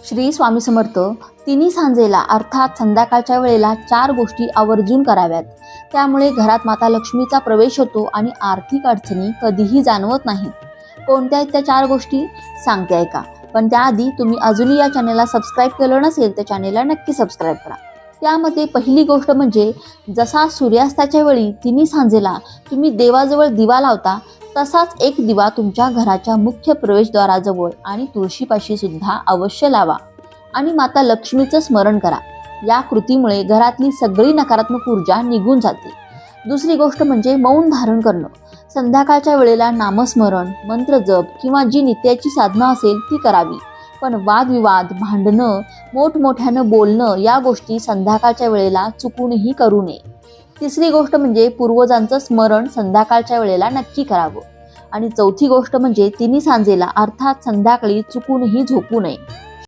श्री स्वामी समर्थ. तिन्ही सांजेला अर्थात संध्याकाळच्या वेळेला 4 गोष्टी आवर्जून कराव्यात. त्यामुळे घरात माता लक्ष्मीचा प्रवेश होतो आणि आर्थिक अडचणी कधीही जाणवत नाहीत. कोणत्या आहेत त्या 4 गोष्टी सांगते ऐका. पण त्याआधी तुम्ही अजूनही या चॅनलला सबस्क्राईब केलं नसेल तर चॅनलला नक्की सबस्क्राईब करा. त्यामध्ये पहिली गोष्ट म्हणजे जसा सूर्यास्ताच्या वेळी तिन्ही सांजेला तुम्ही देवाजवळ दिवा लावता तसाच एक दिवा तुमच्या घराच्या मुख्य प्रवेशद्वाराजवळ आणि तुळशीपाशी सुद्धा अवश्य लावा आणि माता लक्ष्मीचं स्मरण करा. या कृतीमुळे घरातली सगळी नकारात्मक ऊर्जा निघून जाते. दुसरी गोष्ट म्हणजे मौन धारण करणं. संध्याकाळच्या वेळेला नामस्मरण, मंत्रजप किंवा जी नित्याची साधना असेल ती करावी. पण वादविवाद, भांडणं, मोठमोठ्यानं बोलणं या गोष्टी संध्याकाळच्या वेळेला चुकूनही करू नये. तिसरी गोष्ट म्हणजे पूर्वजांचं स्मरण संध्याकाळच्या वेळेला नक्की करावं. आणि चौथी गोष्ट म्हणजे तिन्ही सांजेला अर्थात संध्याकाळी चुकूनही झोपू नये.